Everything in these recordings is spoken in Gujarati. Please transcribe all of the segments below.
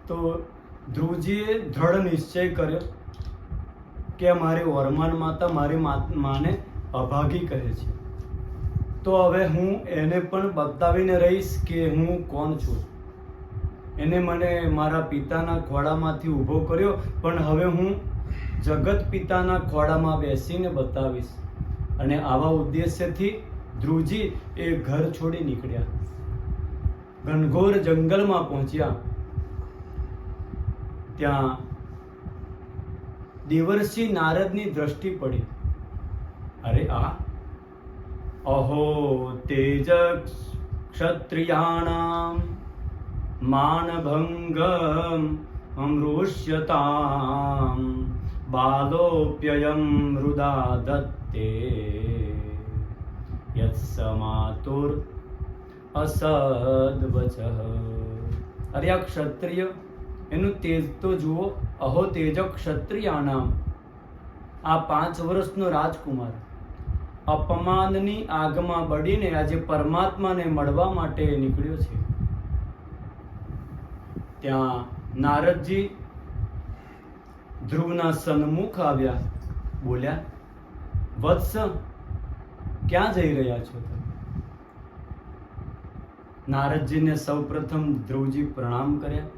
તો ધ્રુવજીએ દ્રઢ નિશ્ચય કર્યો કે મારી વર્માન માતા મારી માને અભાગી કહે છે, તો હવે હું એને પણ બતાવીને રહીશ કે હું કોણ છું. એને મને મારા પિતાના ખોળામાંથી ઊભો કર્યો, પણ હવે હું જગત પિતાના ખોળામાં બેસીને બતાવીશ. અને આવા ઉદ્દેશ્યથી ધ્રુવજી એ ઘર છોડી નીકળ્યા. ઘનઘોર જંગલમાં પહોંચ્યા. ત્યાં દેવર્ષિ નારદની દ્રષ્ટિ પડી. અરે આ અહો તેજ ક્ષત્રિયાણામ માનભંગમ અમૃષ્યતામ બાલોપ્યયમ મૃદા દત્તે યત્સમાતુર અસદવચઃ. અરે આ ક્ષત્રિય, એનું તેજ તો જુઓ. અહો તેજ ક્ષત્રિયાણામ. આ 5 વર્ષનો રાજકુમાર અપમાનની આગમાં બળીને આજે પરમાત્માને મળવા માટે નીકળ્યો છે. ત્યાં નારદજી ધ્રુવના સન્મુખ આવ્યા. બોલ્યા, વત્સ, ક્યાં જઈ રહ્યા છો તમે? નારદજીને સૌપ્રથમ ધ્રુવજી પ્રણામ કર્યા.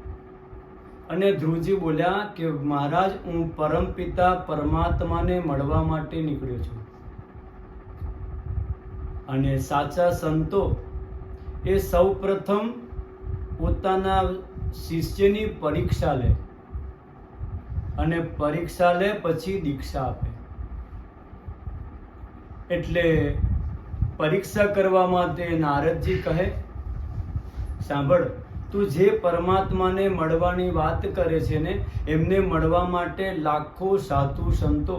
અને ધ્રુવજી બોલ્યા કે મહારાજ, હું પરમપિતા પરમાત્માને મળવા માટે નીકળ્યો છું. અને સાચા સંતો એ સૌપ્રથમ પોતાના શિષ્યની પરીક્ષા લે, અને પરીક્ષા લે પછી દીક્ષા આપે. એટલે પરીક્ષા કરવા માટે નારદજી કહે, સાંભળ, તું જે પરમાત્માને મળવાની વાત કરે છે ને, એમને મળવા માટે લાખો સાધુ સંતો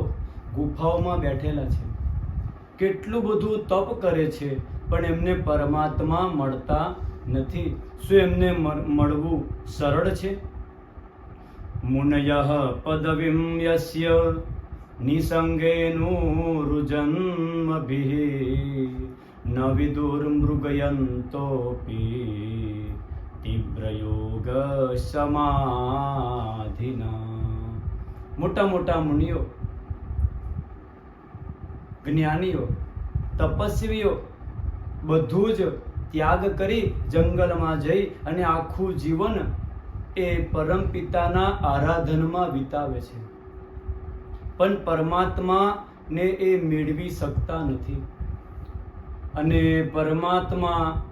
ગુફાઓમાં બેઠેલા છે. કેટલું બધું તપ કરે છે, પણ એમને પરમાત્મા મળતા નથી. શું એમને મળવું સરળ છે? મુનયઃ પદવીમ યસ્ય નિસંગેનુરુજન્મભિઃ ન વિદુર મૃગયંતોપી તીવ્રયોગ સમાધિના. મોટા મોટા મુનિઓ, જ્ઞાનીઓ, તપસ્વીઓ બધું જ ત્યાગ કરી જંગલમાં જઈ અને આખું જીવન એ પરમપિતાના આરાધનમાં વિતાવે છે, પણ પરમાત્માને એ મેળવી શકતા નથી. અને પરમાત્મા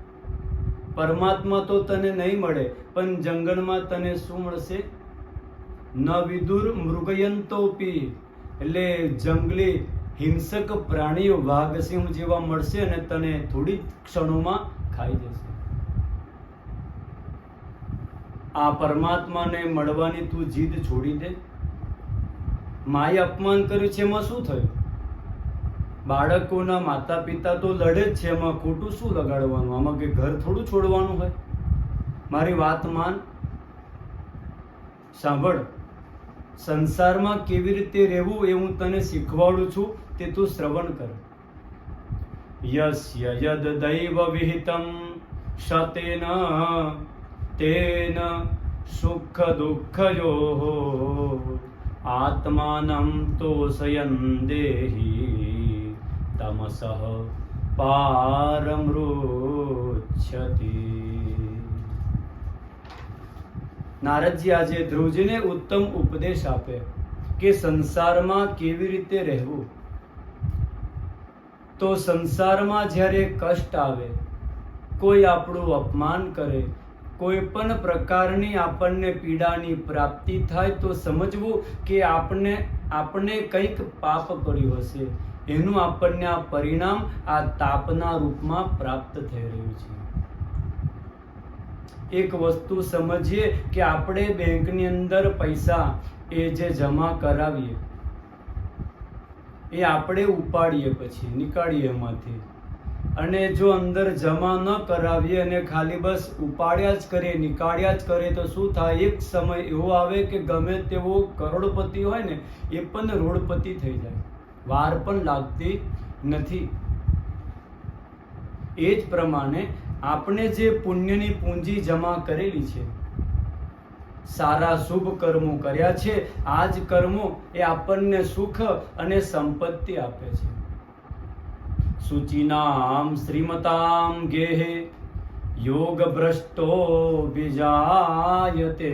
તો તને નહીં મળે, પણ જંગલમાં તને શું મળશે? ન વિદુર મૃગયંતોપી, એટલે જંગલી હિંસક પ્રાણીઓ, વાઘ સિંહ જેવા મળશે અને તને થોડી ક્ષણોમાં ખાઈ જશે. આ પરમાત્માને મળવાની તું જીદ છોડી દે. માએ અપમાન કર્યું છે, એમાં શું થયું? બાળકોના માતા પિતા તો લડે જ છે, એમાં ખોટું શું લગાડવાનું? આમાં કે ઘર થોડું છોડવાનું હોય? મારી વાત માન, સાંભળ. સંસારમાં કેવી રીતે રહેવું એ હું તને શીખવાડું છું, તે તું શ્રવણ કર. યસ્ય યદ દૈવ વિહિતમ શતેન તેન સુખ દુઃખયોઃ આત્માનં તોષયન દેહી તમસઃ પારમૃચ્છતિ. નારદજી આજે ધ્રુવજીને ઉત્તમ ઉપદેશ આપે કે સંસારમાં કેવી રીતે રહેવું. તો સંસારમાં જ્યારે કષ્ટ આવે, કોઈ આપણું અપમાન કરે, કોઈ પણ પ્રકારની આપણને પીડાની પ્રાપ્તિ થાય, તો સમજવું કે આપણે કંઈક પાપ કર્યું હશે. એનું આપણને આ પરિણામ આ તાપના રૂપમાં પ્રાપ્ત થઈ રહ્યું છે. એક વસ્તુ સમજીએ કે આપણે બેંકની અંદર પૈસા એ જે જમા કરાવીએ, એ આપણે ઉપાડીએ પછી નીકાળીએ એમાંથી, અને જો અંદર જમા ન કરાવીએ અને ખાલી બસ ઉપાડ્યા જ કરીએ, નીકાળ્યા જ કરીએ, તો શું થાય? એક સમય એવો આવે કે ગમે તેવો કરોડપતિ હોય ને, એ પણ રોડપતિ થઈ જાય, વાર પણ લાગતી નથી. એ જ પ્રમાણે આપણે જે પુણ્યની પૂંજી જમા કરેલી છે, સારા શુભ કર્મો કર્યા છે, આ જ કર્મો એ આપણને સુખ અને સંપત્તિ આપે છે. શુચિનામ શ્રીમતામ ગેહે યોગ ભ્રષ્ટો વિજાયતે.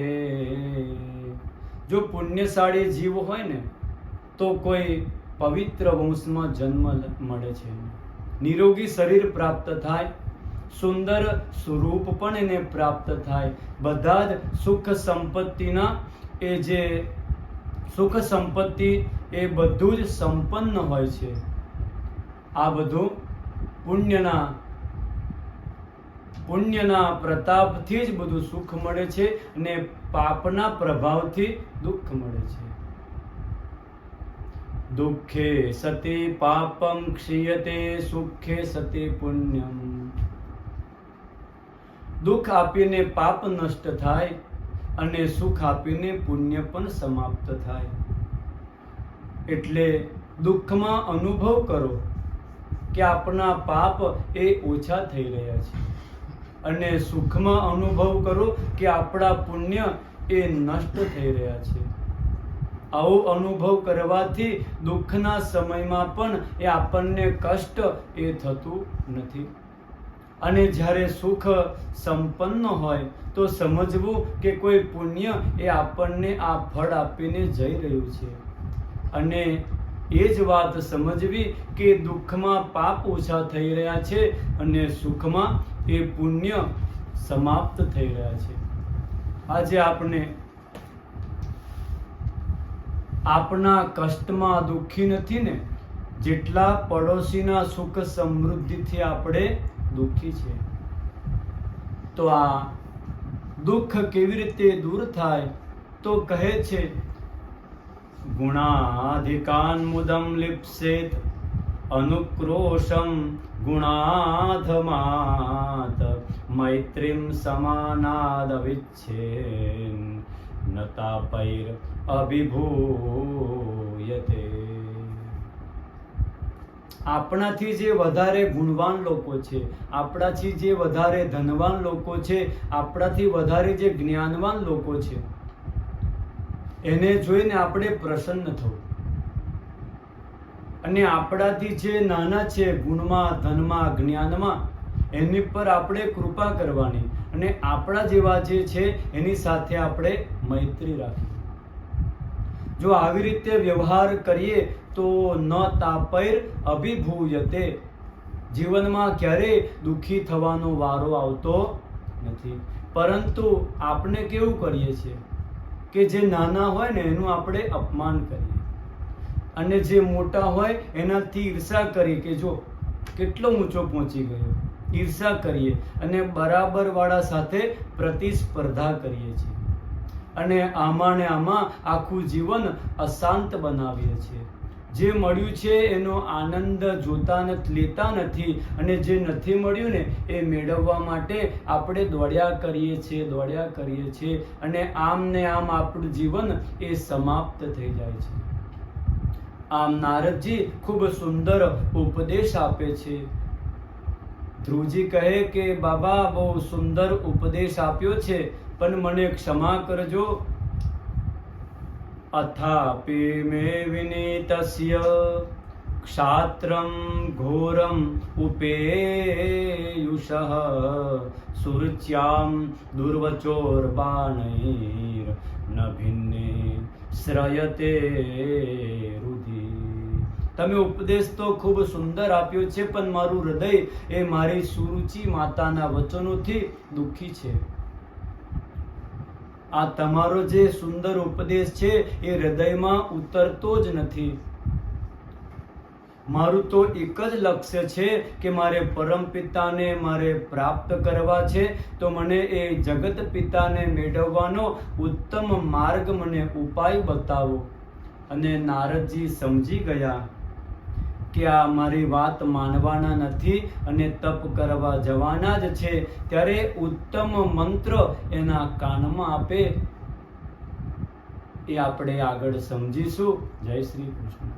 જો પુણ્યશાળી જીવ હોય ને તો કોઈ પવિત્ર વંશમાં જન્મ મળે છે, નિરોગી શરીર પ્રાપ્ત થાય, સુંદર સ્વરૂપ પણ એને પ્રાપ્ત થાય. બધા જ સુખ સંપત્તિના એ જે સુખ સંપત્તિ એ બધું જ સંપન્ન હોય છે. આ બધું પુણ્યના પ્રતાપથી જ બધું સુખ મળે છે અને પાપના પ્રભાવથી દુઃખ મળે છે. દુઃખે સતે પાપમ ક્ષીયતે સુખે સતે પુણ્યમ. દુઃખ આપીને પાપ નષ્ટ થાય અને સુખ આપીને પુણ્ય પણ સમાપ્ત થાય. એટલે દુઃખમાં અનુભવ કરો કે આપણા પાપ એ ઓછા થઈ રહ્યા છે અને સુખમાં અનુભવ કરો કે આપણા પુણ્ય એ નષ્ટ થઈ રહ્યા છે. આવો અનુભવ કરવાથી દુઃખના સમયમાં પણ એ આપણને કષ્ટ એ થતું નથી. અને જ્યારે સુખ સંપન્ન હોય તો સમજવું કે કોઈ પુણ્ય એ આપણને આ ફળ આપીને જઈ રહ્યું છે. અને એ જ વાત સમજવી કે દુઃખમાં પાપ ઓછા થઈ રહ્યા છે અને સુખમાં એ પુણ્ય સમાપ્ત થઈ રહ્યા છે. આજે આપણે આપના કષ્ટમાં દુઃખી નથી ને, જેટલા પડોશીના સુખ સમૃદ્ધિથી આપણે દુઃખી છે. તો આ દુઃખ કેવી રીતે દૂર થાય? તો કહે છે ગુણાધિકાન મુદમ લિપ્સેત અનુક્રોશમ ગુણાધમાત મૈત્રીમ સમાનાદ વિચ્છેન નતાપૈર અભિભૂયતે. આપણાથી જે વધારે ગુણવાન લોકો છે, આપણાથી જે વધારે ધનવાન લોકો છે, આપણાથી વધારે જે જ્ઞાનવાન લોકો છે, એને જોઈને આપણે પ્રસન્ન થવું. અને આપણાથી જે નાના છે ગુણમાં, ધનમાં, જ્ઞાનમાં, એની પર આપણે કૃપા કરવાની અને આપણા જેવા જે છે એની સાથે આપણે મૈત્રી રાખવી. જો આવી રીતે વ્યવહાર કરીએ તો ન તાપૈર અભિભૂયતે. જીવનમાં ક્યારેય દુઃખી થવાનો વારો આવતો નથી. પરંતુ આપણે કેવું કરીએ છીએ કે જે નાના હોય ને એનું આપણે અપમાન કરીએ અને જે મોટા હોય એનાથી ઈર્ષા કરી કે જો કેટલો ઊંચો પહોંચી ગયો, ઈર્ષા કરીએ અને બરાબર વાળા સાથે પ્રતિસ્પર્ધા કરીએ છીએ અને આમાં ને આમાં આખું જીવન અશાંત બનાવીએ છીએ. જે મળ્યું છે એનો આનંદ લેતા નથી અને જે નથી મળ્યું ને એ મેળવવા માટે આપણે દોડ્યા કરીએ છીએ અને આમ ને આમ આપણું જીવન એ સમાપ્ત થઈ જાય છે. આમ નારદજી ખૂબ સુંદર ઉપદેશ આપે છે. ધ્રુવજી કહે કે બાબા બહુ સુંદર ઉપદેશ આપ્યો છે પણ મને ક્ષમા કરજો. અથાપી મે વિનીતસ્ય ક્ષાત્રમ ઘોરમ ઉપેયુષઃ સુરુચ્યામ દુર્વચોર્બાણૈર ન ભિન્ને શ્રયતે રુધિ. તમે ઉપદેશ તો ખૂબ સુંદર આપ્યો છે પણ મારું હૃદય એ મારી સુરુચિ માતાના વચનોથી દુઃખી છે. આ તમારો જે સુંદર ઉપદેશ છે એ હૃદયમાં ઉતરતો જ નથી. મારું તો એક જ લક્ષ્ય છે કે મારે પરમ પિતાને મારે પ્રાપ્ત કરવા છે, તો મને એ જગત પિતાને મેળવવાનો ઉત્તમ માર્ગ, મને ઉપાય બતાવો. અને નારદજી સમજી ગયા કે આ મારી વાત માનવાના નથી અને તપ કરવા જવાના જ છે. ત્યારે ઉત્તમ મંત્ર એના કાનમાં આપે. એ આપણે આગળ સમજીશું. જય શ્રી કૃષ્ણ.